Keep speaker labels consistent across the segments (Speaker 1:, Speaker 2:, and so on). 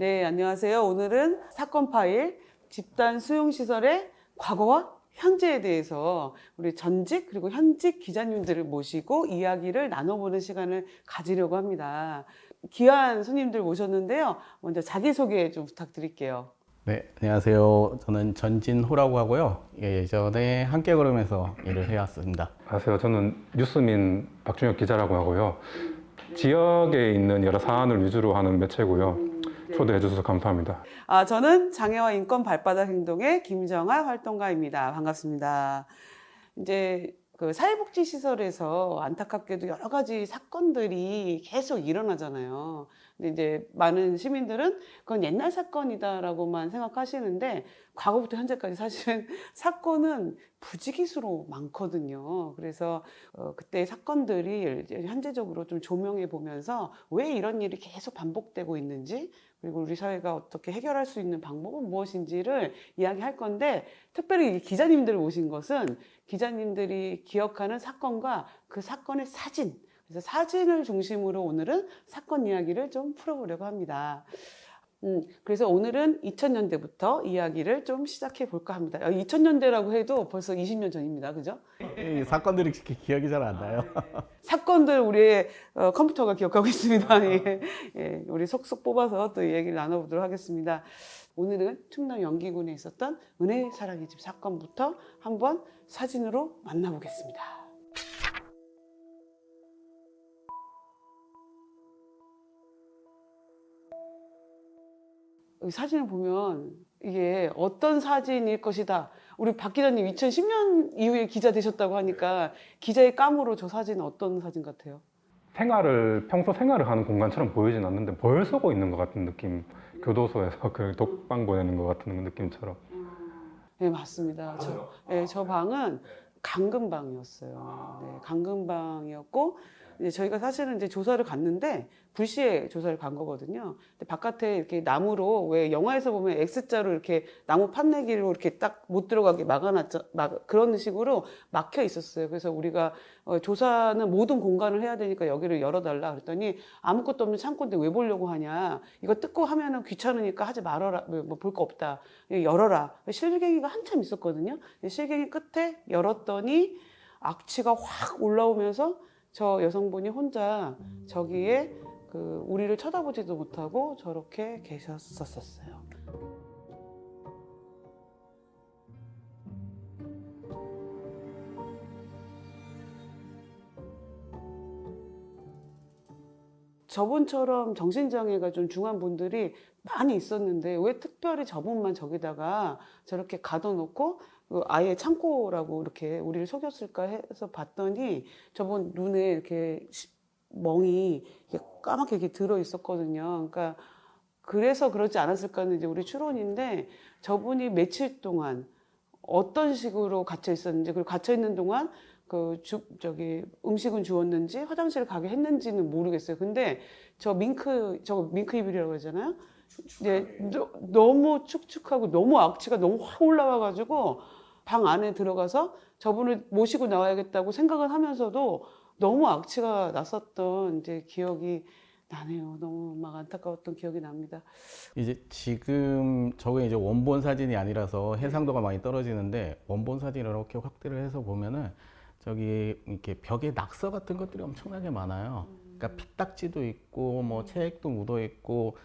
Speaker 1: 네, 안녕하세요. 오늘은 사건 파일, 집단 수용시설의 과거와 현재에 대해서 우리 전직 그리고 현직 기자님들을 모시고 이야기를 나눠보는 시간을 가지려고 합니다. 귀한 손님들 모셨는데요. 먼저 자기소개 좀 부탁드릴게요.
Speaker 2: 네, 안녕하세요. 저는 전진호라고 하고요. 예전에 함께 걸으면서 일을 해왔습니다.
Speaker 3: 안녕하세요. 저는 뉴스민 박준혁 기자라고 하고요. 지역에 있는 여러 사안을 위주로 하는 매체고요. 초대해 주셔서 감사합니다.
Speaker 1: 저는 장애와 인권 발바닥 행동의 김정아 활동가입니다. 반갑습니다. 이제 그 사회복지시설에서 안타깝게도 여러 가지 사건들이 계속 일어나잖아요. 근데 이제 많은 시민들은 그건 옛날 사건이다라고만 생각하시는데 과거부터 현재까지 사실은 사건은 부지기수로 많거든요. 그래서 그때 사건들이 현재적으로 좀 조명해 보면서 왜 이런 일이 계속 반복되고 있는지, 그리고 우리 사회가 어떻게 해결할 수 있는 방법은 무엇인지를 이야기할 건데, 특별히 기자님들을 모신 것은 기자님들이 기억하는 사건과 그 사건의 사진, 그래서 사진을 중심으로 오늘은 사건 이야기를 좀 풀어보려고 합니다. 그래서 오늘은 2000년대부터 이야기를 좀 시작해 볼까 합니다. 2000년대라고 해도 벌써 20년 전입니다. 그죠?
Speaker 2: 이 사건들이 기억이 잘 안 나요.
Speaker 1: 사건들 우리의 컴퓨터가 기억하고 있습니다. 예, 예, 우리 속속 뽑아서 또 얘기를 나눠보도록 하겠습니다. 오늘은 충남 연기군에 있었던 은혜의 사랑의 집 사건부터 한번 사진으로 만나보겠습니다. 이 사진을 보면 이게 어떤 사진일 것이다. 우리 박 기자님 2010년 이후에 기자 되셨다고 하니까 기자의 감으로 저 사진은 어떤 사진 같아요?
Speaker 3: 평소 생활을 하는 공간처럼 보이진 않는데 벌 쏘고 있는 것 같은 느낌. 교도소에서 그 독방 보내는 것 같은 느낌처럼.
Speaker 1: 네, 맞습니다. 저 방은 감금방이었어요. 네, 감금방이었고, 이제 저희가 사실은 이제 조사를 갔는데, 불시에 조사를 간 거거든요. 근데 바깥에 이렇게 나무로, 왜 영화에서 보면 X자로 이렇게 나무 판내기로 이렇게 딱 못 들어가게 그런 식으로 막혀 있었어요. 그래서 우리가 조사는 모든 공간을 해야 되니까 여기를 열어달라 그랬더니 아무것도 없는 창고인데 왜 보려고 하냐. 이거 뜯고 하면은 귀찮으니까 하지 말아라. 뭐 볼 거 없다. 열어라. 실갱이가 한참 있었거든요. 실갱이 끝에 열었더니 악취가 확 올라오면서 저 여성분이 혼자 저기에 우리를 쳐다보지도 못하고 저렇게 계셨었어요. 저분처럼 정신장애가 좀 중한 분들이 많이 있었는데 왜 특별히 저분만 저기다가 저렇게 가둬놓고 아예 창고라고 이렇게 우리를 속였을까 해서 봤더니 저분 눈에 이렇게 멍이 까맣게 이렇게 들어 있었거든요. 그러니까 그래서 그러지 않았을까는 이제 우리 추론인데, 저분이 며칠 동안 어떤 식으로 갇혀 있었는지, 그리고 갇혀 있는 동안 음식은 주었는지 화장실을 가게 했는지는 모르겠어요. 근데 저거 밍크 이불이라고 그러잖아요. 네, 너무 축축하고 너무 악취가 너무 확 올라와가지고 방 안에 들어가서 저분을 모시고 나와야겠다고 생각을 하면서도 너무 악취가 났었던 이제 기억이 나네요. 너무 막 안타까웠던 기억이 납니다.
Speaker 2: 이제 지금 저게 이제 원본 사진이 아니라서 해상도가 많이 떨어지는데 원본 사진을 이렇게 확대를 해서 보면은 저기 이렇게 벽에 낙서 같은 것들이 엄청나게 많아요. 그러니까 피딱지도 있고 뭐 체액도 묻어 있고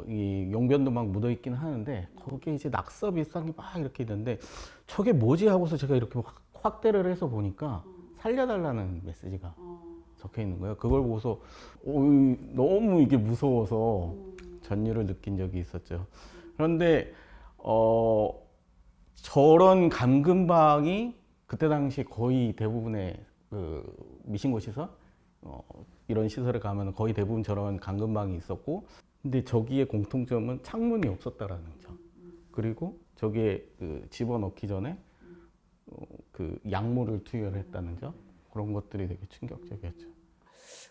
Speaker 2: 이 용변도 막 묻어 있긴 하는데 거기에 이제 낙서 비슷한 게 막 이렇게 있는데 저게 뭐지 하고서 제가 이렇게 확대를 해서 보니까 살려달라는 메시지가 적혀 있는 거예요. 그걸 보고서 너무 이게 무서워서 전율을 느낀 적이 있었죠. 그런데 저런 감금방이 그때 당시 거의 대부분의 미신고 시설 이런 시설에 가면 거의 대부분 저런 감금방이 있었고, 근데 저기에 공통점은 창문이 없었다라는 점. 그리고 저기에 집어넣기 전에 약물을 투여를 했다는 점. 그런 것들이 되게 충격적이었죠.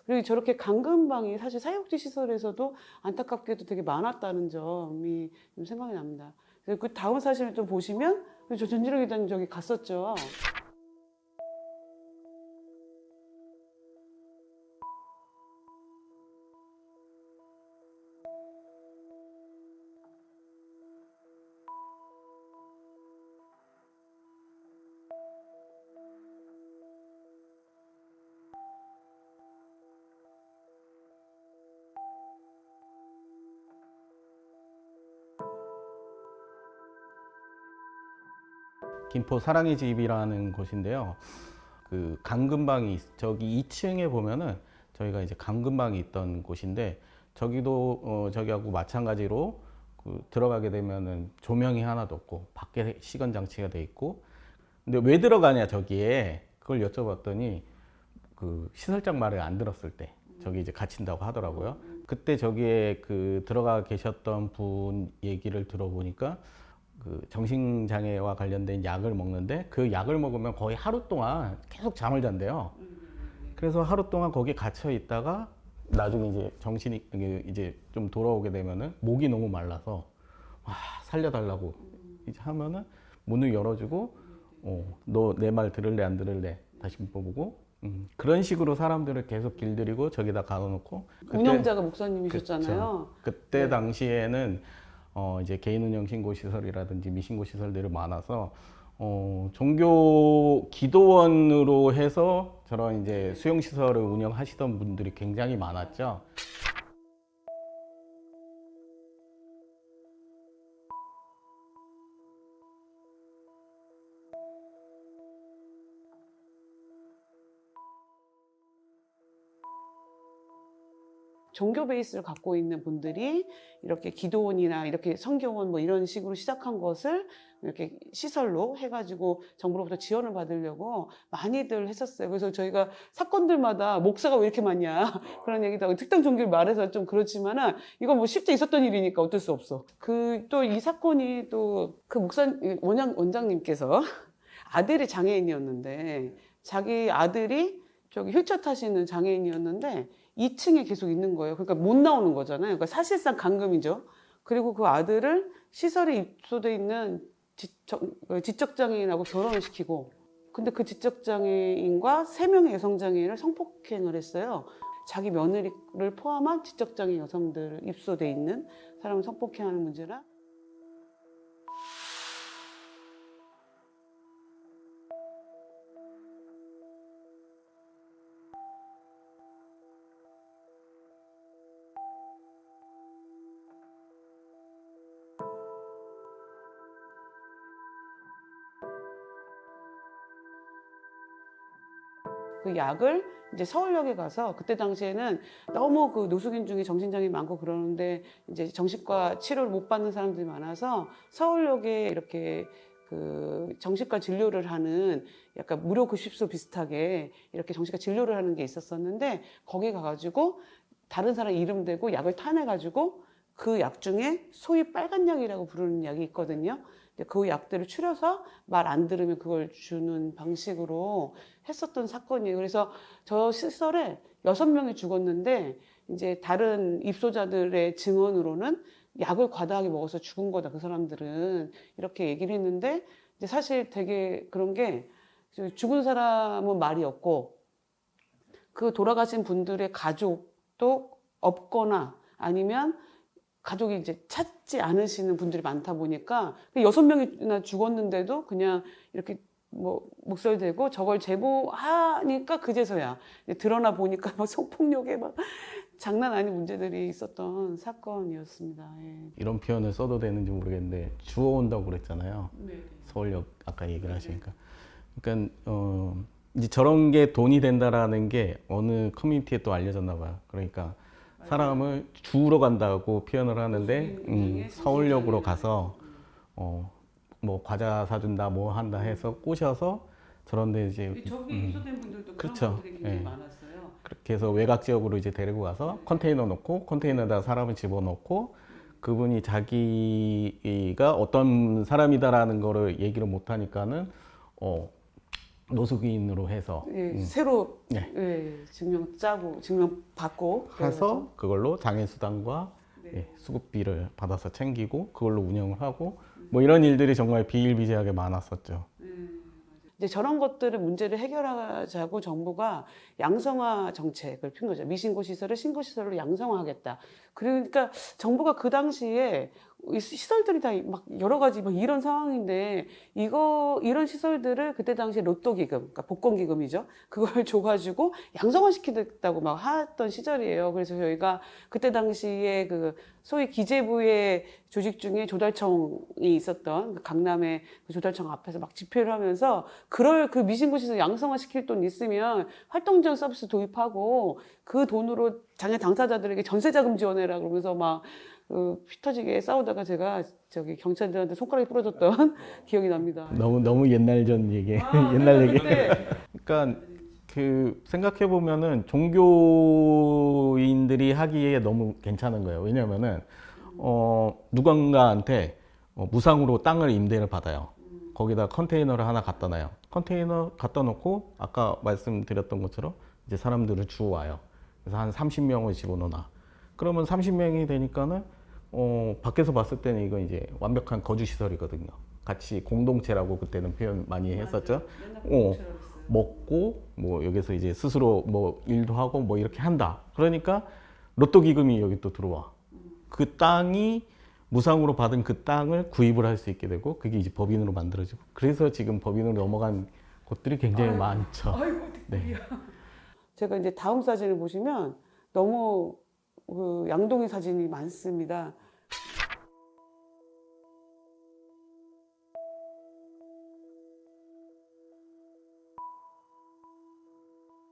Speaker 1: 그리고 저렇게 감금방이 사실 사회복지 시설에서도 안타깝게도 되게 많았다는 점이 좀 생각이 납니다. 그래서 그 다음 사진을 좀 보시면, 저 전진호 기자님 저기 갔었죠.
Speaker 2: 김포 사랑의 집이라는 곳인데요. 그 감금방이 저기 2층에 보면은 저희가 이제 감금방이 있던 곳인데 저기도 저기하고 마찬가지로 그 들어가게 되면은 조명이 하나도 없고 밖에 시건 장치가 돼 있고 근데 왜 들어가냐 저기에 그걸 여쭤봤더니 그 시설장 말을 안 들었을 때 저기 이제 갇힌다고 하더라고요. 그때 저기에 그 들어가 계셨던 분 얘기를 들어보니까 그 정신장애와 관련된 약을 먹는데 그 약을 먹으면 거의 하루 동안 계속 잠을 잔대요. 그래서 하루 동안 거기에 갇혀 있다가 나중에 이제 정신이 이제 좀 돌아오게 되면은 목이 너무 말라서 와 살려달라고 이제 하면은 문을 열어주고 너 내 말 들을래 안 들을래 다시 물어보고 그런 식으로 사람들을 계속 길들이고 저기다 가둬놓고
Speaker 1: 운영자가 목사님이셨잖아요.
Speaker 2: 그때
Speaker 1: 네.
Speaker 2: 당시에는 이제 개인 운영 신고 시설이라든지 미신고 시설들이 많아서 종교 기도원으로 해서 저런 이제 수용 시설을 운영하시던 분들이 굉장히 많았죠.
Speaker 1: 종교 베이스를 갖고 있는 분들이 이렇게 기도원이나 이렇게 성경원 뭐 이런 식으로 시작한 것을 이렇게 시설로 해가지고 정부로부터 지원을 받으려고 많이들 했었어요. 그래서 저희가 사건들마다 목사가 왜 이렇게 많냐 그런 얘기도 하고 특정 종교를 말해서 좀 그렇지만은 이건 뭐 실제 있었던 일이니까 어쩔 수 없어. 그 또 이 사건이 또 그 원장님께서 아들이 장애인이었는데 자기 아들이 저기 휠체어 타시는 장애인이었는데 2층에 계속 있는 거예요. 그러니까 못 나오는 거잖아요. 그러니까 사실상 감금이죠. 그리고 그 아들을 시설에 입소돼 있는 지적장애인하고 결혼을 시키고 근데 그 지적장애인과 3명의 여성장애인을 성폭행을 했어요. 자기 며느리를 포함한 지적장애 여성들 입소돼 있는 사람을 성폭행하는 문제라 그 약을 이제 서울역에 가서 그때 당시에는 너무 그 노숙인 중에 정신장애 많고 그러는데 이제 정신과 치료를 못 받는 사람들이 많아서 서울역에 이렇게 그 정신과 진료를 하는 약간 무료 급식소 비슷하게 이렇게 정신과 진료를 하는 게 있었었는데 거기 가가지고 다른 사람 이름 대고 약을 타내가지고 그 약 중에 소위 빨간 약이라고 부르는 약이 있거든요. 그 약들을 추려서 말 안 들으면 그걸 주는 방식으로 했었던 사건이에요. 그래서 저 시설에 6명이 죽었는데 이제 다른 입소자들의 증언으로는 약을 과다하게 먹어서 죽은 거다. 그 사람들은 이렇게 얘기를 했는데 이제 사실 되게 그런 게 죽은 사람은 말이 없고 그 돌아가신 분들의 가족도 없거나 아니면 가족이 이제 찾지 않으시는 분들이 많다 보니까 6명이나 죽었는데도 그냥 이렇게 뭐 목소리 대고 저걸 제보하니까 그제서야 드러나 보니까 막 성폭력에 막 장난 아닌 문제들이 있었던 사건이었습니다. 예.
Speaker 2: 이런 표현을 써도 되는지 모르겠는데 주워온다고 그랬잖아요.
Speaker 1: 네.
Speaker 2: 서울역 아까 얘기를 하시니까. 그러니까 이제 저런 게 돈이 된다라는 게 어느 커뮤니티에 또 알려졌나 봐요. 그러니까 사람을 주우러 간다고 표현을 하는데 서울역으로 가서 뭐 과자 사준다 뭐 한다 해서 꼬셔서 저런데 이제
Speaker 1: 저기 입소된 분들도
Speaker 2: 그렇죠.
Speaker 1: 그런 분들이 굉장히
Speaker 2: 예.
Speaker 1: 많았어요.
Speaker 2: 그렇게 해서 외곽 지역으로 이제 데리고 가서 컨테이너 넣고 컨테이너에다 사람을 집어넣고 그분이 자기가 어떤 사람이다라는 거를 얘기를 못 하니까는 노숙인으로 해서
Speaker 1: 예, 새로
Speaker 2: 네.
Speaker 1: 예, 증명 짜고 증명 받고
Speaker 2: 해서 그걸로 장애수당과
Speaker 1: 네.
Speaker 2: 수급비를 받아서 챙기고 그걸로 운영을 하고 뭐 이런 일들이 정말 비일비재하게 많았었죠.
Speaker 1: 이제 저런 것들을 문제를 해결하자고 정부가 양성화 정책을 핀 거죠. 미신고 시설을 신고 시설로 양성화하겠다. 그러니까 정부가 그 당시에 이 시설들이 다 막 여러 가지 막 이런 상황인데 이런 시설들을 그때 당시에 로또 기금, 그러니까 복권 기금이죠. 그걸 줘가지고 양성화 시키겠다고 막 하던 시절이에요. 그래서 저희가 그때 당시에 그 소위 기재부의 조직 중에 조달청이 있었던 그 강남의 그 조달청 앞에서 막 집회를 하면서 그 미신고시설 양성화 시킬 돈 있으면 활동지원 서비스 도입하고 그 돈으로 장애 당사자들에게 전세자금 지원해라 그러면서 막 피 터지게 싸우다가 제가 저기 경찰들한테 손가락이 부러졌던 기억이 납니다.
Speaker 2: 너무 옛날 전 얘기, 옛날 얘기. 그러니까 그 생각해 보면은 종교인들이 하기에 너무 괜찮은 거예요. 왜냐면은 누군가한테 무상으로 땅을 임대를 받아요. 거기다 컨테이너를 하나 갖다 놔요. 컨테이너 갖다 놓고 아까 말씀드렸던 것처럼 이제 사람들을 주워와요. 그래서 한 30명을 집어넣어놔. 그러면 30명이 되니까는 밖에서 봤을 때는 이거 이제 완벽한 거주 시설이거든요. 같이 공동체라고 그때는 표현 많이 했었죠. 먹고 뭐 여기서 이제 스스로 뭐 일도 하고 뭐 이렇게 한다. 그러니까 로또 기금이 여기 또 들어와. 그 땅이 무상으로 받은 그 땅을 구입을 할 수 있게 되고 그게 이제 법인으로 만들어지고 그래서 지금 법인으로 넘어간 곳들이 굉장히 많죠. 네.
Speaker 1: 제가 이제 다음 사진을 보시면 너무 그 양동이 사진이 많습니다.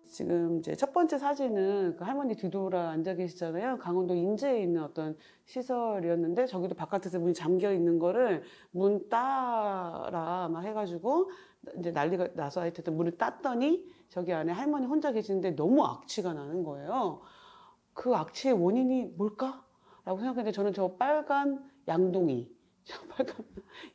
Speaker 1: 지금 이제 첫 번째 사진은 그 할머니 뒤돌아 앉아 계시잖아요. 강원도 인제에 있는 어떤 시설이었는데 저기도 바깥에서 문이 잠겨 있는 거를 문 따라 막 해가지고 이제 난리가 나서 하여튼 문을 땄더니 저기 안에 할머니 혼자 계시는데 너무 악취가 나는 거예요. 그 악취의 원인이 뭘까? 라고 생각했는데 저는 저 빨간 양동이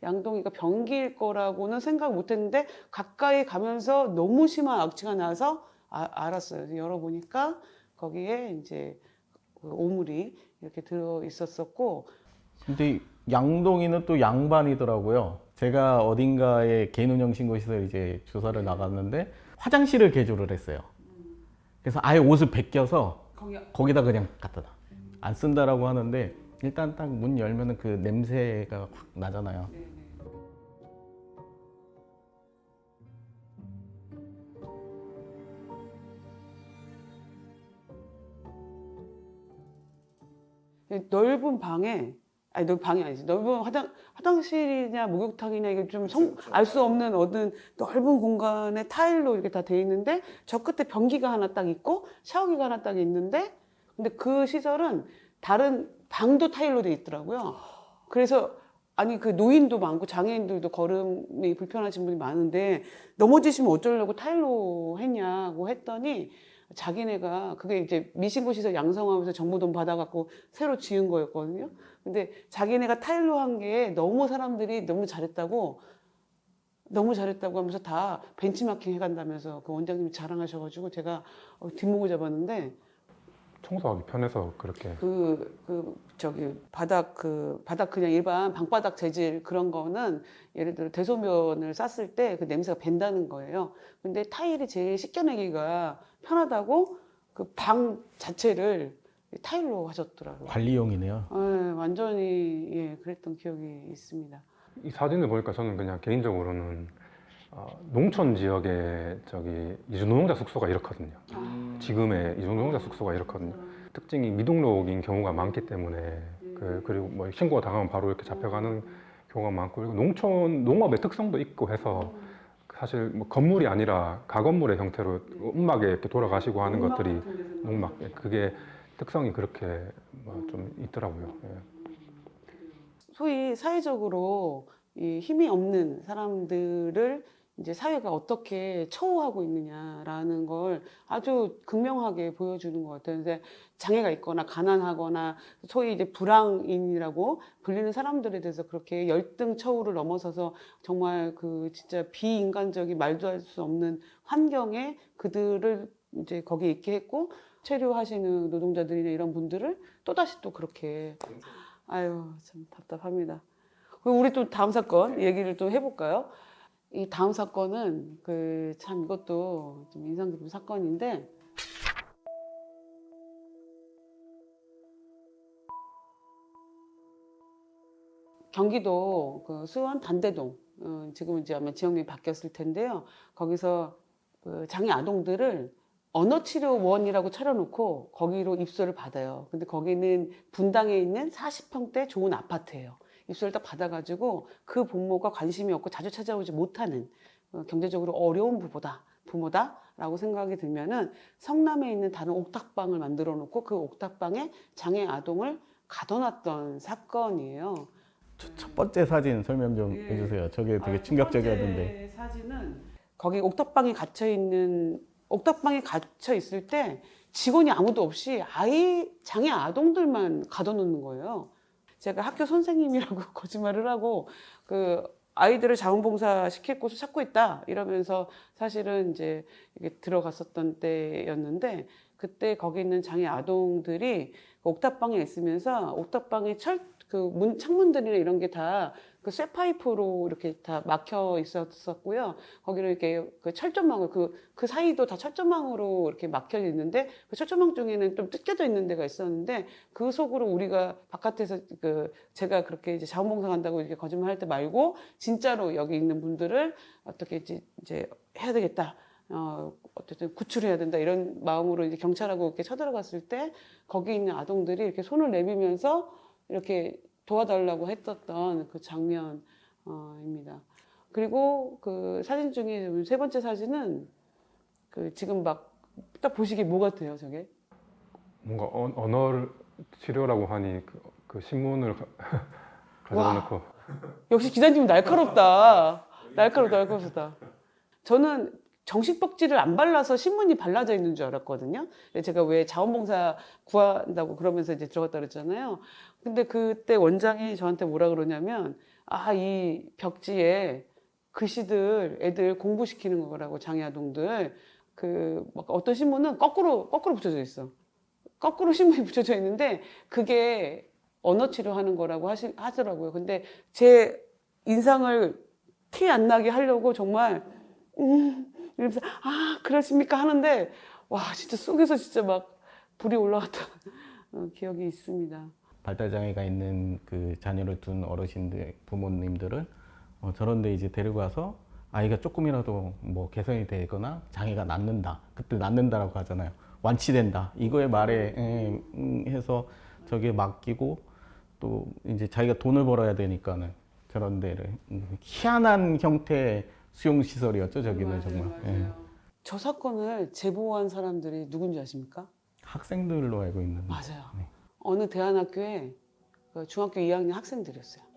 Speaker 1: 양동이가 변기일 거라고는 생각 못 했는데 가까이 가면서 너무 심한 악취가 나서 알았어요. 열어보니까 거기에 이제 그 오물이 이렇게 들어 있었었고.
Speaker 2: 근데 양동이는 또 양반이더라고요. 제가 어딘가에 개인운영 신고시설 이제 조사를 나갔는데 화장실을 개조를 했어요. 그래서 아예 옷을 벗겨서 거기다 그냥 갖다 놔. 안 쓴다라고 하는데 일단 딱 문 열면은 그 냄새가 확 나잖아요.
Speaker 1: 넓은 방에, 아니 넓은 방이 아니지, 넓은 화장실이냐 목욕탕이냐 이게 좀 알 수 없는 어떤 넓은 공간에 타일로 이렇게 다 돼 있는데 저 끝에 변기가 하나 딱 있고 샤워기가 하나 딱 있는데 근데 그 시설은 다른 방도 타일로 돼 있더라고요. 그래서 아니 그 노인도 많고 장애인들도 걸음이 불편하신 분이 많은데 넘어지시면 어쩌려고 타일로 했냐고 했더니 자기네가 그게 이제 미신고 시설 양성하면서 정부 돈 받아갖고 새로 지은 거였거든요. 근데 자기네가 타일로 한 게 너무 사람들이 너무 잘했다고 하면서 다 벤치마킹 해간다면서 그 원장님이 자랑하셔가지고 제가 뒷목을 잡았는데
Speaker 3: 청소하기 편해서 그렇게
Speaker 1: 바닥 그냥 일반 방바닥 재질 그런 거는 예를 들어 대소변을 쌌을 때 그 냄새가 밴다는 거예요. 근데 타일이 제일 씻겨내기가 편하다고 그 방 자체를 타일로 하셨더라고요.
Speaker 2: 관리용이네요.
Speaker 1: 네, 완전히 예, 그랬던 기억이 있습니다.
Speaker 3: 이 사진을 보니까 저는 그냥 개인적으로는 농촌 지역의 저기 이주노동자 숙소가 이렇거든요. 지금의 이주노동자 숙소가 이렇거든요. 특징이 미등록인 경우가 많기 때문에 그리고 뭐 신고가 당하면 바로 이렇게 잡혀가는 경우가 많고 그리고 농업의 특성도 있고 해서 사실 뭐 건물이 아니라 가건물의 형태로 움막에 이렇게 돌아가시고 하는 것들이 농막 그게 특성이 그렇게 좀 있더라고요. 예.
Speaker 1: 소위 사회적으로 이 힘이 없는 사람들을 이제 사회가 어떻게 처우하고 있느냐라는 걸 아주 극명하게 보여주는 것 같아요. 근데 장애가 있거나 가난하거나 소위 이제 불황인이라고 불리는 사람들에 대해서 그렇게 열등 처우를 넘어서서 정말 그 진짜 비인간적인 말도 할 수 없는 환경에 그들을 이제 거기에 있게 했고 체류하시는 노동자들이나 이런 분들을 또다시 또 그렇게 아유 참 답답합니다. 그럼 우리 또 다음 사건 얘기를 또 해볼까요? 이 다음 사건은 그 참 이것도 좀 인상 깊은 사건인데 경기도 그 수원 단대동, 지금 이제 아마 지역명이 바뀌었을 텐데요. 거기서 그 장애 아동들을 언어치료원이라고 차려놓고 거기로 입소를 받아요. 근데 거기는 분당에 있는 40평대 좋은 아파트예요. 입소를 딱 받아가지고 그 부모가 관심이 없고 자주 찾아오지 못하는 경제적으로 어려운 부모다라고 생각이 들면은 성남에 있는 다른 옥탑방을 만들어 놓고 그 옥탑방에 장애 아동을 가둬놨던 사건이에요.
Speaker 2: 첫 번째 사진 설명 좀
Speaker 1: 예.
Speaker 2: 해주세요. 저게 되게
Speaker 1: 첫
Speaker 2: 충격적이었는데.
Speaker 1: 번째 사진은 거기 옥탑방에 갇혀 있을 때 직원이 아무도 없이 장애 아동들만 가둬놓는 거예요. 제가 학교 선생님이라고 거짓말을 하고 그 아이들을 자원봉사 시킬 곳을 찾고 있다 이러면서 사실은 이제 이게 들어갔었던 때였는데 그때 거기 있는 장애 아동들이 옥탑방에 있으면서 옥탑방에 창문들이나 이런 게 다 그 쇠파이프로 이렇게 다 막혀 있었고요. 거기를 이렇게 그 철조망을 그 사이도 다 철조망으로 이렇게 막혀 있는데 그 철조망 중에는 좀 뜯겨져 있는 데가 있었는데 그 속으로 우리가 바깥에서 제가 그렇게 이제 자원봉사 간다고 이렇게 거짓말 할 때 말고 진짜로 여기 있는 분들을 어떻게 이제 해야 되겠다. 어쨌든 구출해야 된다 이런 마음으로 이제 경찰하고 이렇게 쳐들어갔을 때 거기 있는 아동들이 이렇게 손을 내밀면서 이렇게 도와달라고 했었던 그 장면입니다. 그리고 그 사진 중에 세 번째 사진은 그 지금 막 딱 보시기에 뭐 같아요, 저게?
Speaker 3: 뭔가 언어를 치료라고 하니 그 신문을 가져다 놓고
Speaker 1: 역시 기자님은 날카롭다. 날카롭다. 저는 정신벽지를 안 발라서 신문이 발라져 있는 줄 알았거든요. 제가 왜 자원봉사 구한다고 그러면서 이제 들어갔다 그랬잖아요. 근데 그때 원장이 저한테 뭐라 그러냐면, 이 벽지에 글씨들 애들 공부시키는 거라고, 장애아동들. 막 어떤 신문은 거꾸로 붙여져 있어. 거꾸로 신문이 붙여져 있는데, 그게 언어 치료하는 거라고 하더라고요. 근데 제 인상을 티 안 나게 하려고 정말, 이러면서 그러십니까 하는데 와 진짜 속에서 진짜 막 불이 올라왔던 기억이 있습니다.
Speaker 2: 발달 장애가 있는 그 자녀를 둔 어르신들, 부모님들은 저런데 이제 데리고 와서 아이가 조금이라도 뭐 개선이 되거나 장애가 낫는다. 그때 낫는다라고 하잖아요. 완치된다. 이거에 말에 해서 저게 맡기고 또 이제 자기가 돈을 벌어야 되니까는 저런 데를 희한한 형태의 수용시설이었죠, 저기는
Speaker 1: 맞아요,
Speaker 2: 정말.
Speaker 1: 맞아요.
Speaker 2: 예.
Speaker 1: 저 사건을 제보한 사람들이 누군지 아십니까?
Speaker 2: 학생들로 알고 있는.
Speaker 1: 맞아요.
Speaker 2: 네.
Speaker 1: 어느 대안학교에 그 중학교 2학년 학생들이었어요.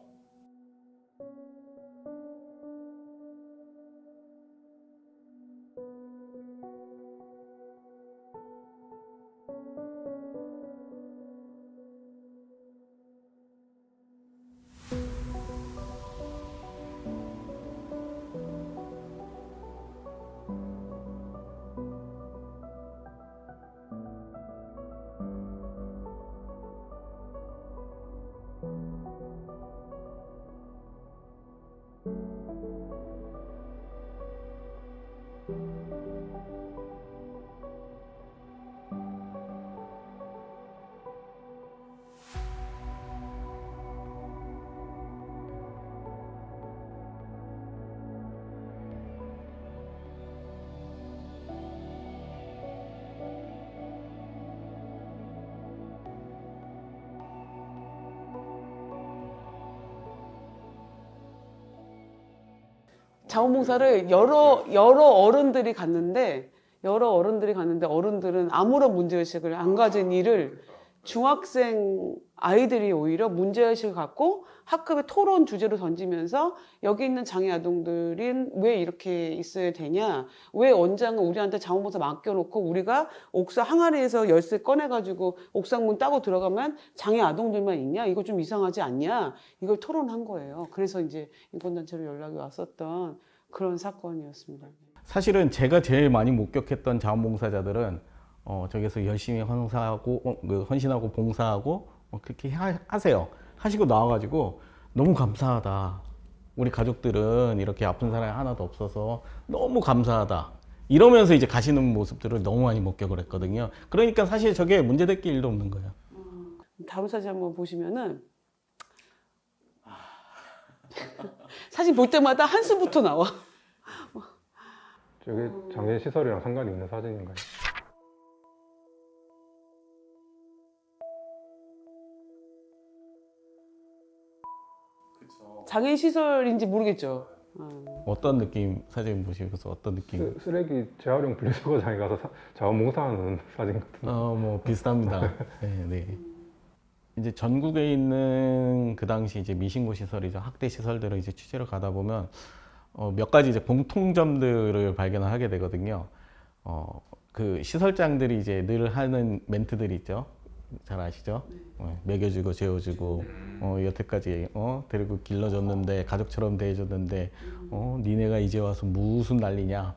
Speaker 1: 자원봉사를 여러 어른들이 갔는데 어른들은 아무런 문제의식을 안 가진 일을 중학생 아이들이 오히려 문제의식을 갖고 학급의 토론 주제로 던지면서 여기 있는 장애 아동들은 왜 이렇게 있어야 되냐, 왜 원장은 우리한테 자원봉사 맡겨놓고 우리가 옥상 항아리에서 열쇠 꺼내가지고 옥상 문 따고 들어가면 장애 아동들만 있냐, 이거 좀 이상하지 않냐, 이걸 토론한 거예요. 그래서 이제 인권단체로 연락이 왔었던 그런 사건이었습니다.
Speaker 2: 사실은 제가 제일 많이 목격했던 자원봉사자들은 저기서 열심히 헌신하고 봉사하고 그렇게 하세요. 하시고 나와가지고 너무 감사하다. 우리 가족들은 이렇게 아픈 사람이 하나도 없어서 너무 감사하다. 이러면서 이제 가시는 모습들을 너무 많이 목격을 했거든요. 그러니까 사실 저게 문제될 게 일도 없는 거예요.
Speaker 1: 다음 사진 한번 보시면은 사진 볼 때마다 한숨부터 나와.
Speaker 3: 저게 장애 시설이랑 상관이 있는 사진인가요?
Speaker 1: 장애인 시설인지 모르겠죠.
Speaker 2: 어떤 느낌 사진 보시면서 어떤 느낌?
Speaker 3: 쓰레기 재활용 분리수거장에 가서 자원봉사하는 사진 같은.
Speaker 2: 뭐 비슷합니다. 네, 네. 이제 전국에 있는 그 당시 이제 미신고 시설이죠. 학대 시설들을 이제 취재를 가다 보면 몇 가지 이제 공통점들을 발견을 하게 되거든요. 그 시설장들이 이제 늘 하는 멘트들이 있죠. 잘 아시죠? 먹여주고 재워주고 여태까지 데리고 길러줬는데 가족처럼 대해줬는데 니네가 이제 와서 무슨 난리냐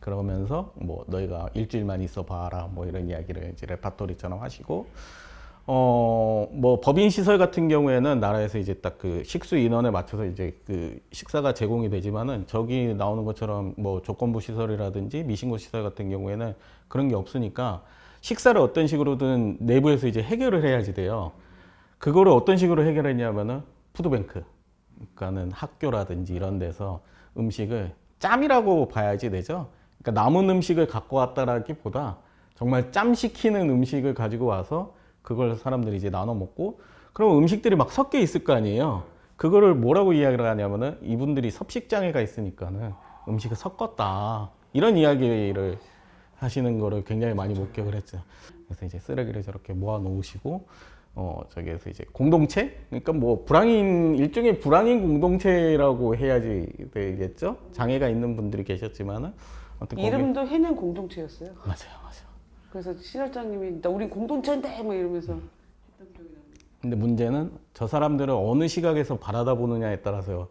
Speaker 2: 그러면서 뭐 너희가 일주일만 있어 봐라 뭐 이런 이야기를 이제 레파토리처럼 하시고 뭐 법인 시설 같은 경우에는 나라에서 이제 딱 그 식수 인원에 맞춰서 이제 그 식사가 제공이 되지만은 저기 나오는 것처럼 뭐 조건부 시설이라든지 미신고 시설 같은 경우에는 그런 게 없으니까 식사를 어떤 식으로든 내부에서 이제 해결을 해야지 돼요. 그거를 어떤 식으로 해결했냐면은 푸드뱅크, 그러니까는 학교라든지 이런 데서 음식을 짬이라고 봐야지 되죠. 그러니까 남은 음식을 갖고 왔다라기보다 정말 짬 시키는 음식을 가지고 와서 그걸 사람들이 이제 나눠 먹고 그럼 음식들이 막 섞여 있을 거 아니에요. 그거를 뭐라고 이야기를 하냐면은 이분들이 섭식장애가 있으니까는 음식을 섞었다 이런 이야기를 하시는 거를 굉장히 많이 목격을 했죠. 그래서 이제 쓰레기를 저렇게 모아 놓으시고 저기에서 이제 공동체, 그러니까 뭐 불황인 일종의 불황인 공동체라고 해야지 되겠죠. 장애가 있는 분들이 계셨지만은 어떤
Speaker 1: 이름도 해낸 공동체였어요.
Speaker 2: 맞아요.
Speaker 1: 그래서 시설장님이 나 우리 공동체인데 뭐 이러면서 했던 기억이 납니다.
Speaker 2: 근데 문제는 저 사람들을 어느 시각에서 바라다 보느냐에 따라서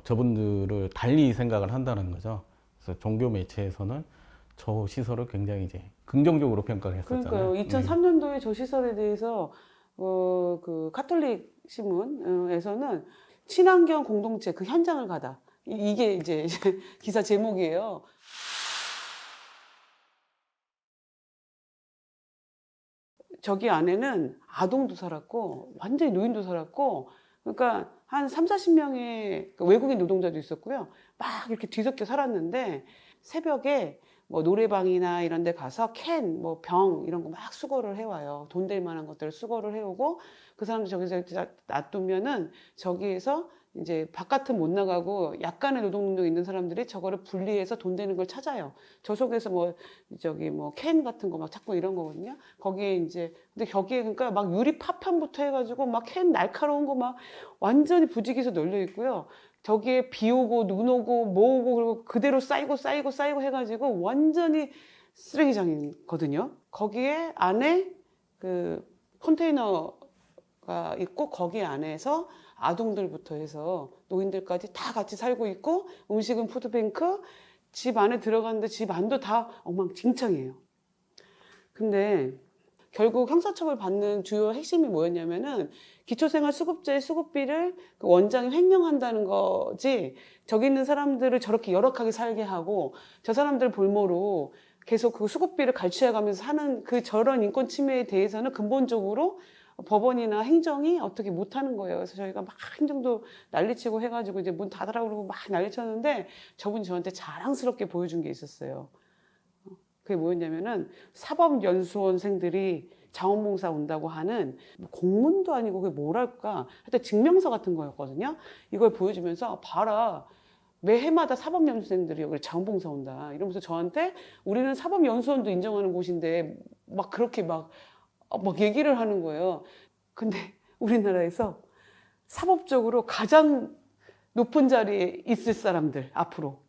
Speaker 2: 저분들을 달리 생각을 한다는 거죠. 그래서 종교 매체에서는 저 시설을 굉장히 이제 긍정적으로 평가를 했었잖아요.
Speaker 1: 그러니까요. 2003년도에 저 시설에 대해서 그 카톨릭 신문에서는 친환경 공동체 그 현장을 가다 이게 이제 기사 제목이에요. 저기 안에는 아동도 살았고 완전히 노인도 살았고 그러니까 한 30-40명의 외국인 노동자도 있었고요. 막 이렇게 뒤섞여 살았는데 새벽에 뭐 노래방이나 이런 데 가서 캔, 뭐 병 이런 거 막 수거를 해와요. 돈 될 만한 것들을 수거를 해오고 그 사람들 저기서 놔두면은 저기에서 이제 바깥은 못 나가고 약간의 노동 능력이 있는 사람들이 저거를 분리해서 돈 되는 걸 찾아요. 저 속에서 뭐 저기 뭐 캔 같은 거 막 찾고 이런 거거든요. 거기에 이제 근데 거기에 그러니까 막 유리 파편부터 해가지고 막 캔 날카로운 거 막 완전히 부지기수 널려 있고요. 저기에 비 오고 눈 오고 뭐 오고 그리고 그대로 쌓이고 해가지고 완전히 쓰레기장이거든요. 거기에 안에 그 컨테이너가 있고 거기 안에서 아동들부터 해서 노인들까지 다 같이 살고 있고 음식은 푸드뱅크 집 안에 들어갔는데 집 안도 다 엉망진창이에요. 근데 결국 형사처벌 받는 주요 핵심이 뭐였냐면은 기초생활수급자의 수급비를 그 원장이 횡령한다는 거지 저기 있는 사람들을 저렇게 열악하게 살게 하고 저 사람들 볼모로 계속 그 수급비를 갈취해가면서 사는 그 저런 인권 침해에 대해서는 근본적으로 법원이나 행정이 어떻게 못하는 거예요. 그래서 저희가 막 행정도 난리치고 해가지고 이제 문 닫으라고 그러고 막 난리쳤는데 저분이 저한테 자랑스럽게 보여준 게 있었어요. 그게 뭐였냐면은 사법연수원생들이 자원봉사 온다고 하는 공문도 아니고 그게 뭐랄까 하여튼 증명서 같은 거였거든요. 이걸 보여주면서 봐라. 매 해마다 사법연수생들이 여기 자원봉사 온다. 이러면서 저한테 우리는 사법연수원도 인정하는 곳인데 막 그렇게 막 얘기를 하는 거예요. 근데 우리나라에서 사법적으로 가장 높은 자리에 있을 사람들, 앞으로.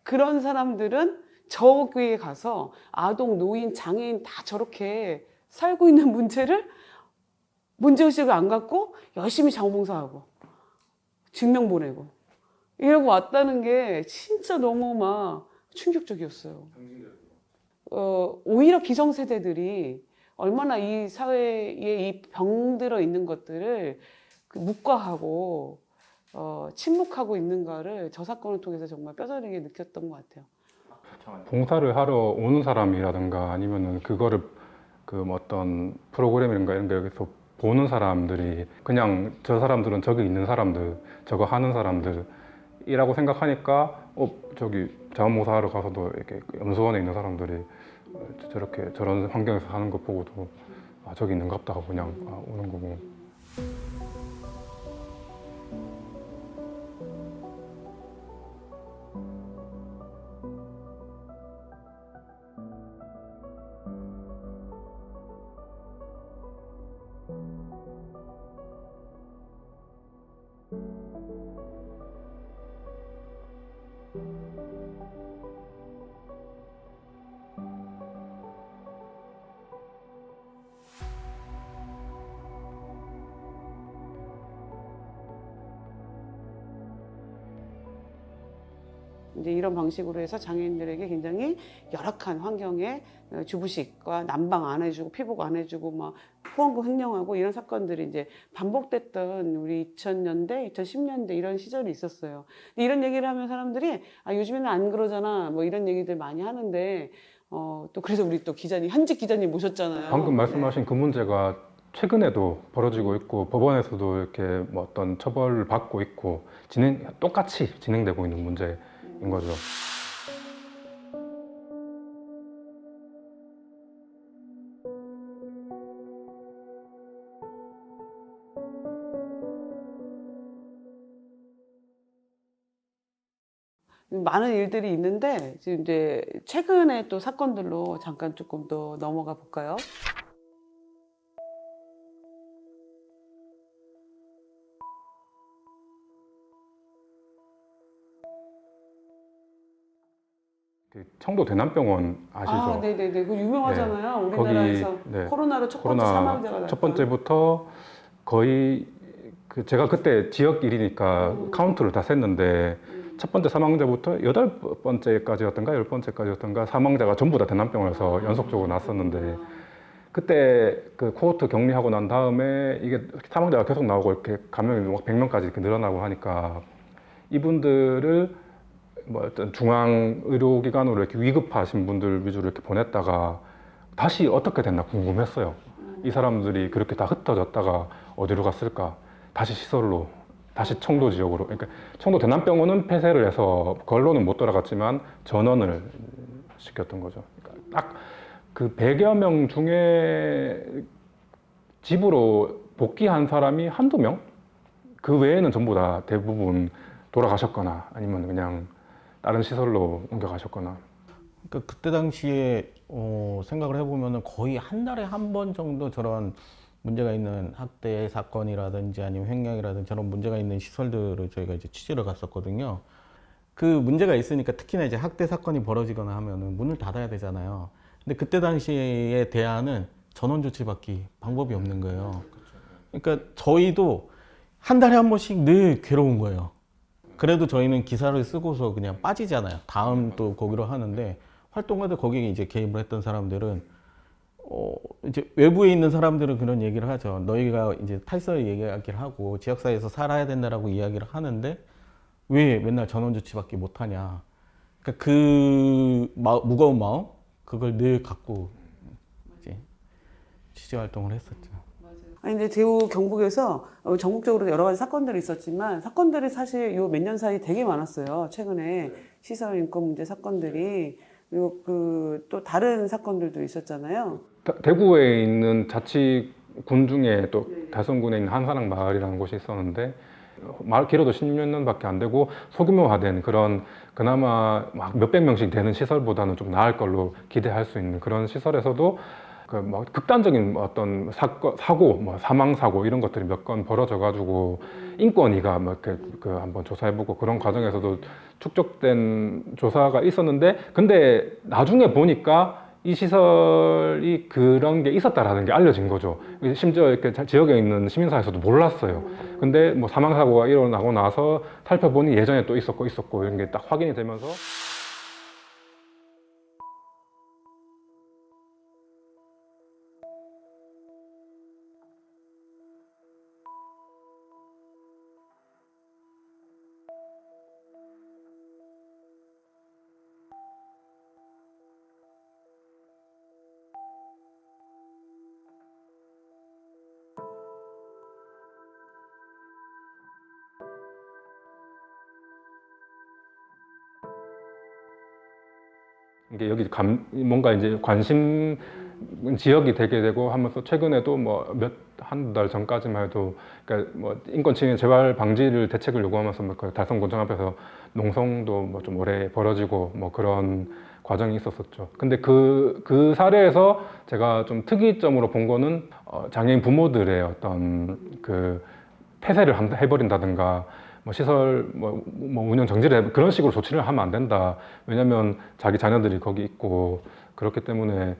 Speaker 1: 그런 사람들은 저기에 가서 아동, 노인, 장애인 다 저렇게 살고 있는 문제를 문제의식을 안 갖고 열심히 자원봉사하고 증명 보내고 이러고 왔다는 게 진짜 너무 막 충격적이었어요. 오히려 기성세대들이 얼마나 이 사회에 이 병들어 있는 것들을 묵과하고 침묵하고 있는가를 저 사건을 통해서 정말 뼈저리게 느꼈던 것 같아요.
Speaker 3: 봉사를 하러 오는 사람이라든가 아니면은 그거를 그 뭐 어떤 프로그램이런가 이런 거 여기서 보는 사람들이 그냥 저 사람들은 저기 있는 사람들, 저거 하는 사람들이라고 생각하니까 저기 자원봉사하러 가서도 이렇게 염소원에 있는 사람들이 저렇게 저런 환경에서 사는 거 보고도 아, 저기 있는갑다 하고 그냥 오는 거고.
Speaker 1: 이제 이런 방식으로 해서 장애인들에게 굉장히 열악한 환경에 주부식과 난방 안 해주고 피복 안 해주고 막 후원금 횡령하고 이런 사건들이 이제 반복됐던 우리 2000년대, 2010년대 이런 시절이 있었어요. 근데 이런 얘기를 하면 사람들이 아 요즘에는 안 그러잖아 뭐 이런 얘기들 많이 하는데 또 그래서 우리 또 기자님 현직 기자님 모셨잖아요.
Speaker 3: 방금 말씀하신 그 문제가 최근에도 벌어지고 있고 법원에서도 이렇게 뭐 어떤 처벌을 받고 있고 똑같이 진행되고 있는 문제인 거죠.
Speaker 1: 많은 일들이 있는데 지금 이제 최근에 또 사건들로 잠깐 조금 더 넘어가 볼까요?
Speaker 3: 그 청도 대남병원 아시죠?
Speaker 1: 아, 네네네. 그 유명하잖아요.
Speaker 3: 네.
Speaker 1: 우리나라에서
Speaker 3: 거기, 네.
Speaker 1: 코로나로 첫 번째
Speaker 3: 코로나
Speaker 1: 사망자가
Speaker 3: 첫
Speaker 1: 났던.
Speaker 3: 번째부터 거의 제가 그때 지역 일이니까 카운트를 다 셌는데 첫 번째 사망자부터 여덟 번째까지였던가 열 번째까지였던가 사망자가 전부 다 대남병원에서 연속적으로 났었는데 그때 그 코호트 격리하고 난 다음에 이게 사망자가 계속 나오고 이렇게 감염이 막 100명까지 이렇게 늘어나고 하니까 이분들을 뭐 어떤 중앙 의료기관으로 이렇게 위급하신 분들 위주로 이렇게 보냈다가 다시 어떻게 됐나 궁금했어요. 이 사람들이 그렇게 다 흩어졌다가 어디로 갔을까? 다시 시설로, 다시 청도 지역으로. 그러니까 청도 대남병원은 폐쇄를 해서 걸로는 못 돌아갔지만 전원을 시켰던 거죠. 그러니까 딱 그 100여 명 중에 집으로 복귀한 사람이 한두 명? 그 외에는 전부 다 대부분 돌아가셨거나 아니면 그냥 다른 시설로 옮겨가셨거나.
Speaker 2: 그러니까 그때 당시에 생각을 해보면은 거의 한 달에 한 번 정도 저런 문제가 있는 학대 사건이라든지 아니면 횡령이라든지 저런 문제가 있는 시설들을 저희가 이제 취재를 갔었거든요. 그 문제가 있으니까 특히나 이제 학대 사건이 벌어지거나 하면은 문을 닫아야 되잖아요. 근데 그때 당시에 대안은 전원 조치밖에 방법이 없는 거예요. 그러니까 저희도 한 달에 한 번씩 늘 괴로운 거예요. 그래도 저희는 기사를 쓰고서 그냥 빠지잖아요. 다음 또 거기로 하는데 활동가들 거기에 이제 개입을 했던 사람들은 이제 외부에 있는 사람들은 그런 얘기를 하죠. 너희가 이제 탈선을 얘기하기를 하고 지역사회에서 살아야 된다라고 이야기를 하는데 왜 맨날 전원 조치밖에 못 하냐. 그러니까 그 무거운 마음 그걸 늘 갖고 이제 취재 활동을 했었죠.
Speaker 1: 아니, 근데 대구 경북에서 전국적으로 여러 가지 사건들이 있었지만 사건들이 사실 요 몇 년 사이 되게 많았어요. 최근에 시설 인권 문제 사건들이 그리고 그 또 다른 사건들도 있었잖아요.
Speaker 3: 대구에 있는 자치군 중에 또 달성군에 있는 한사랑 마을이라는 곳이 있었는데 마을 길어도 16몇 년밖에 안 되고 소규모화된 그런 그나마 막 몇백 명씩 되는 시설보다는 좀 나을 걸로 기대할 수 있는 그런 시설에서도 그 뭐 극단적인 어떤 사고, 뭐 사망 사고 이런 것들이 몇 건 벌어져 가지고 인권위가 뭐 이렇게 그 한번 조사해보고 그런 과정에서도 축적된 조사가 있었는데 근데 나중에 보니까 이 시설이 그런 게 있었다라는 게 알려진 거죠. 심지어 이렇게 지역에 있는 시민사회에서도 몰랐어요. 근데 뭐 사망 사고가 일어나고 나서 살펴보니 예전에 또 있었고 이런 게 딱 확인이 되면서. 이게 여기 뭔가 이제 관심 지역이 되게 되고 하면서 최근에도 뭐 한 달 전까지만 해도 그러니까 뭐 인권 침해 재발 방지를 대책을 요구하면서 뭐그 달성군청 앞에서 농성도 뭐 좀 오래 벌어지고 뭐 그런 과정이 있었었죠. 근데 그 사례에서 제가 좀 특이점으로 본 거는 장애인 부모들의 어떤 그 폐쇄를 해버린다든가 뭐 시설 뭐 운영 정지를 그런 식으로 조치를 하면 안 된다. 왜냐하면 자기 자녀들이 거기 있고 그렇기 때문에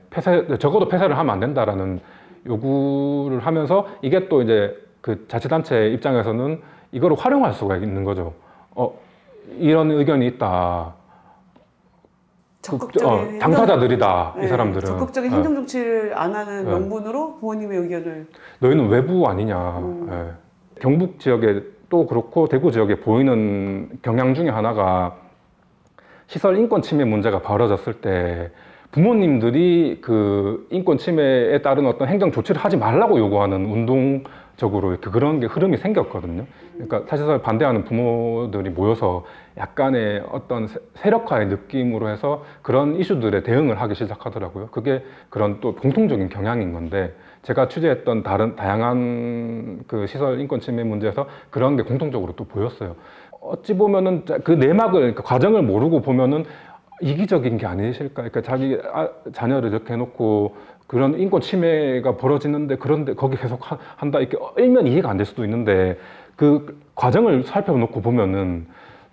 Speaker 3: 적어도 폐쇄를 하면 안 된다라는 요구를 하면서 이게 또 이제 그 자치단체 입장에서는 이거를 활용할 수가 있는 거죠. 이런 의견이 있다.
Speaker 1: 적극적인
Speaker 3: 당사자들이다.
Speaker 1: 네,
Speaker 3: 이 사람들은
Speaker 1: 적극적인 행정 조치를 안 하는
Speaker 3: 네.
Speaker 1: 명분으로 부모님의 의견을
Speaker 3: 너희는 외부 아니냐. 예. 경북 지역에 또 그렇고 대구 지역에 보이는 경향 중에 하나가 시설 인권 침해 문제가 벌어졌을 때 부모님들이 그 인권 침해에 따른 어떤 행정 조치를 하지 말라고 요구하는 운동적으로 이렇게 그런 게 흐름이 생겼거든요. 그러니까 사실상 반대하는 부모들이 모여서 약간의 어떤 세력화의 느낌으로 해서 그런 이슈들에 대응을 하기 시작하더라고요. 그게 그런 또 공통적인 경향인 건데 제가 취재했던 다양한 그 시설 인권 침해 문제에서 그런 게 공통적으로 또 보였어요. 어찌 보면은 그 내막을, 그 과정을 모르고 보면은 이기적인 게 아니실까? 그러니까 자기 자녀를 이렇게 해놓고 그런 인권 침해가 벌어지는데 그런데 거기 계속 한다 이렇게 일면 이해가 안 될 수도 있는데 그 과정을 살펴놓고 보면은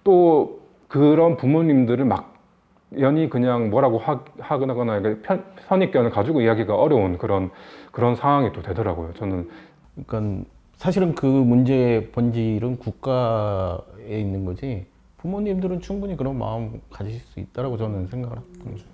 Speaker 3: 또 그런 부모님들을 막연히 그냥 뭐라고 하거나 선입견을 가지고 이야기가 어려운 그런 상황이 또 되더라고요. 저는
Speaker 2: 그러니까 사실은 그 문제의 본질은 국가에 있는 거지 부모님들은 충분히 그런 마음 가지실 수 있다라고 저는 생각을 합니다.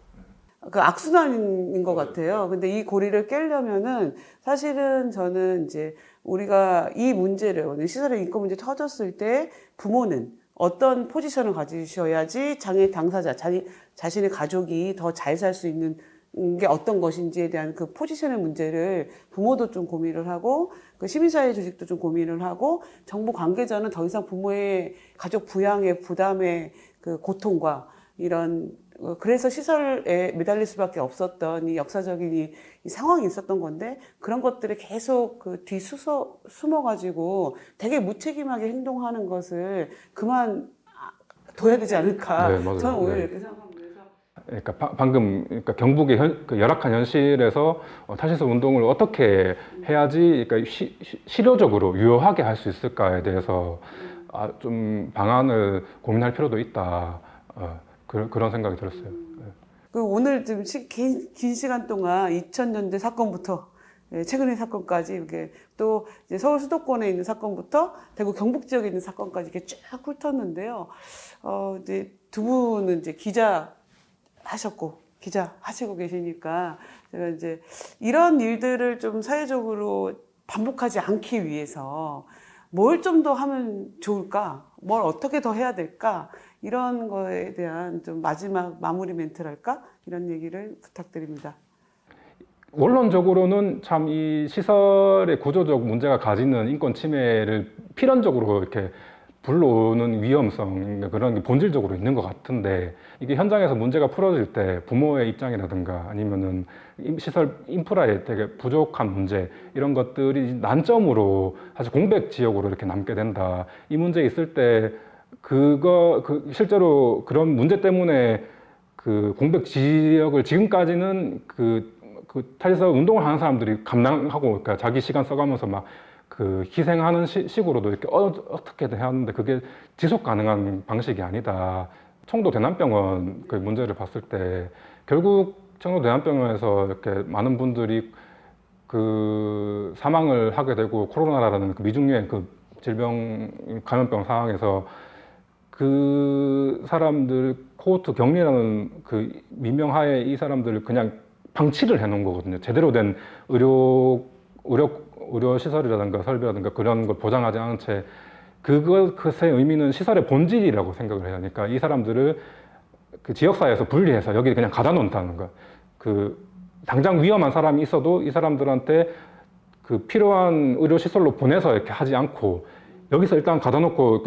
Speaker 1: 그 악순환인 것 같아요. 근데 이 고리를 깨려면은 사실은 저는 이제 우리가 이 문제를 시설의 인권 문제 터졌을 때 부모는 어떤 포지션을 가지셔야지 장애 당사자, 자신의 가족이 더 잘 살 수 있는 게 어떤 것인지에 대한 그 포지션의 문제를 부모도 좀 고민을 하고 그 시민사회 조직도 좀 고민을 하고 정부 관계자는 더 이상 부모의 가족 부양의 부담의 그 고통과 이런 그래서 시설에 매달릴 수밖에 없었던 이 역사적인 이 상황이 있었던 건데 그런 것들을 계속 그 숨어가지고 되게 무책임하게 행동하는 것을 그만 둬야 되지 않을까.
Speaker 3: 네, 맞아요.
Speaker 1: 저는 오히려
Speaker 3: 네.
Speaker 1: 이렇게 생각합니다.
Speaker 3: 그러니까 방금 그러니까 경북의 그 열악한 현실에서 탈시설 운동을 어떻게 해야지 그러니까 실효적으로 유효하게 할 수 있을까에 대해서 좀 방안을 고민할 필요도 있다. 그런 생각이 들었어요. 네.
Speaker 1: 그 오늘 좀 긴 시간 동안 2000년대 사건부터 최근의 사건까지 이렇게 또 이제 서울 수도권에 있는 사건부터 대구 경북 지역에 있는 사건까지 이렇게 쭉 훑었는데요. 이제 두 분은 이제 기자 하시고 계시니까 제가 이제 이런 일들을 좀 사회적으로 반복하지 않기 위해서 뭘 좀 더 하면 좋을까? 뭘 어떻게 더 해야 될까? 이런 거에 대한 좀 마지막 마무리 멘트랄까? 이런 얘기를 부탁드립니다.
Speaker 3: 원론적으로는 참 이 시설의 구조적 문제가 가지는 인권 침해를 필연적으로 이렇게 불러오는 위험성 그런 게 본질적으로 있는 것 같은데 이게 현장에서 문제가 풀어질 때 부모의 입장이라든가 아니면은 시설 인프라에 되게 부족한 문제 이런 것들이 난점으로 사실 공백 지역으로 이렇게 남게 된다. 이 문제 있을 때 실제로 그런 문제 때문에 그 공백 지역을 지금까지는 그 탈시설 운동을 하는 사람들이 감당하고 그러니까 자기 시간 써가면서 막 그 희생하는 식으로도 이렇게 어떻게든 해왔는데 그게 지속 가능한 방식이 아니다. 청도 대남병원 그 문제를 봤을 때 결국 청도 대남병원에서 이렇게 많은 분들이 그 사망을 하게 되고 코로나라는 그 미중유행 그 질병 감염병 상황에서 그 사람들 코호트 격리라는 그 민명하에 이 사람들을 그냥 방치를 해놓은 거거든요. 제대로 된 의료 시설이라든가 설비라든가 그런 걸 보장하지 않은 채 그것의 의미는 시설의 본질이라고 생각을 해요. 그러니까 이 사람들을 그 지역사회에서 분리해서 여기 그냥 가다 놓는다는 거. 그 당장 위험한 사람이 있어도 이 사람들한테 그 필요한 의료 시설로 보내서 이렇게 하지 않고 여기서 일단 가둬놓고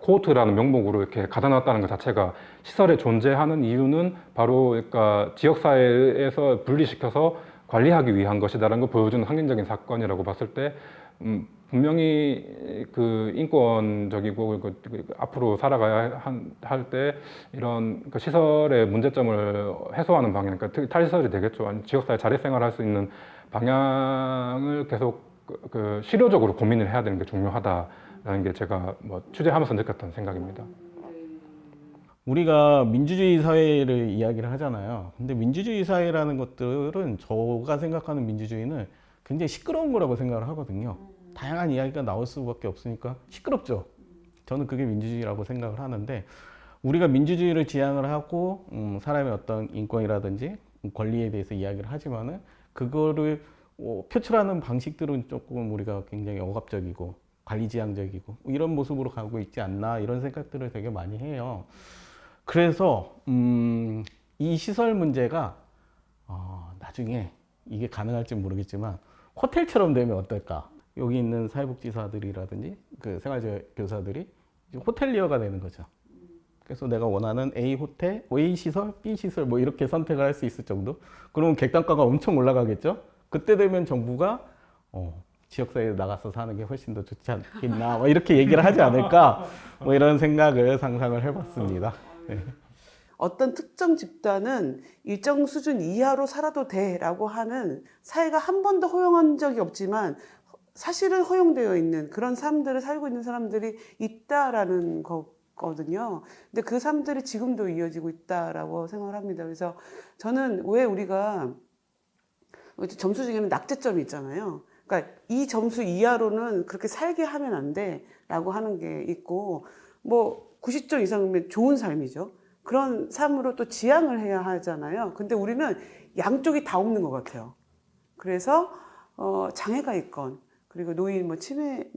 Speaker 3: 코호트라는 명목으로 이렇게 가둬놨다는 것 자체가 시설에 존재하는 이유는 바로 그러니까 지역사회에서 분리시켜서 관리하기 위한 것이다라는 걸 보여주는 상징적인 사건이라고 봤을 때 분명히 그 인권적이고 앞으로 살아가야 할 때 이런 그 시설의 문제점을 해소하는 방향, 그러니까 탈시설이 되겠죠. 아니, 지역사회 자립생활할 수 있는 방향을 계속 그 실효적으로 고민을 해야 되는 게 중요하다라는 게 제가 뭐 취재하면서 느꼈던 생각입니다.
Speaker 2: 우리가 민주주의 사회를 이야기를 하잖아요. 근데 민주주의 사회라는 것들은 제가 생각하는 민주주의는 굉장히 시끄러운 거라고 생각을 하거든요. 다양한 이야기가 나올 수밖에 없으니까 시끄럽죠. 저는 그게 민주주의라고 생각을 하는데 우리가 민주주의를 지향을 하고 사람의 어떤 인권이라든지 권리에 대해서 이야기를 하지만은 그거를 표출하는 방식들은 조금 우리가 굉장히 억압적이고 관리지향적이고 이런 모습으로 가고 있지 않나 이런 생각들을 되게 많이 해요. 그래서 이 시설 문제가 나중에 이게 가능할지 모르겠지만 호텔처럼 되면 어떨까? 여기 있는 사회복지사들이라든지 그 생활교사들이 호텔리어가 되는 거죠. 그래서 내가 원하는 A 호텔, A 시설, B 시설 뭐 이렇게 선택을 할 수 있을 정도? 그러면 객단가가 엄청 올라가겠죠? 그때 되면 정부가 지역사회에 나가서 사는 게 훨씬 더 좋지 않겠나 뭐 이렇게 얘기를 하지 않을까 뭐 이런 생각을 상상을 해봤습니다. 네.
Speaker 1: 어떤 특정 집단은 일정 수준 이하로 살아도 돼라고 하는 사회가 한 번도 허용한 적이 없지만 사실은 허용되어 있는 그런 삶들을 살고 있는 사람들이 있다라는 거거든요. 근데 그 삶들이 지금도 이어지고 있다라고 생각을 합니다. 그래서 저는 왜 우리가 점수 중에는 낙제점이 있잖아요. 그러니까 이 점수 이하로는 그렇게 살게 하면 안 돼라고 하는 게 있고 뭐 90점 이상이면 좋은 삶이죠. 그런 삶으로 또 지향을 해야 하잖아요. 근데 우리는 양쪽이 다 없는 것 같아요. 그래서 장애가 있건 그리고 노인, 치매,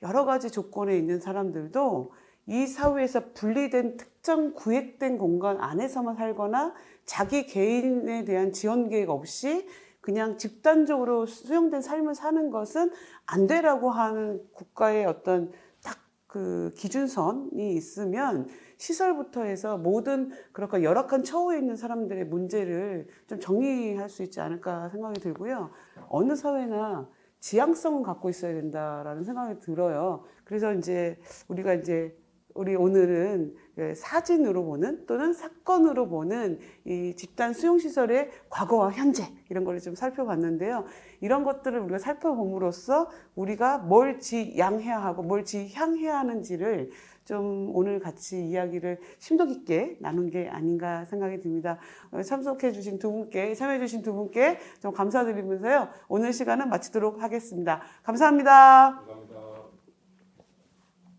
Speaker 1: 여러 가지 조건에 있는 사람들도 이 사회에서 분리된 특정 구획된 공간 안에서만 살거나 자기 개인에 대한 지원 계획 없이 그냥 집단적으로 수용된 삶을 사는 것은 안 되라고 하는 국가의 어떤 딱 그 기준선이 있으면 시설부터 해서 모든 그렇게 열악한 처우에 있는 사람들의 문제를 좀 정리할 수 있지 않을까 생각이 들고요. 어느 사회나 지향성은 갖고 있어야 된다라는 생각이 들어요. 그래서 우리 오늘은 사진으로 보는 또는 사건으로 보는 이 집단 수용시설의 과거와 현재 이런 걸 좀 살펴봤는데요. 이런 것들을 우리가 살펴봄으로써 우리가 뭘 지향해야 하고 뭘 지향해야 하는지를 좀 오늘 같이 이야기를 심도 깊게 나눈 게 아닌가 생각이 듭니다. 참석해 주신 두 분께, 참여해 주신 두 분께 좀 감사드리면서요. 오늘 시간은 마치도록 하겠습니다. 감사합니다.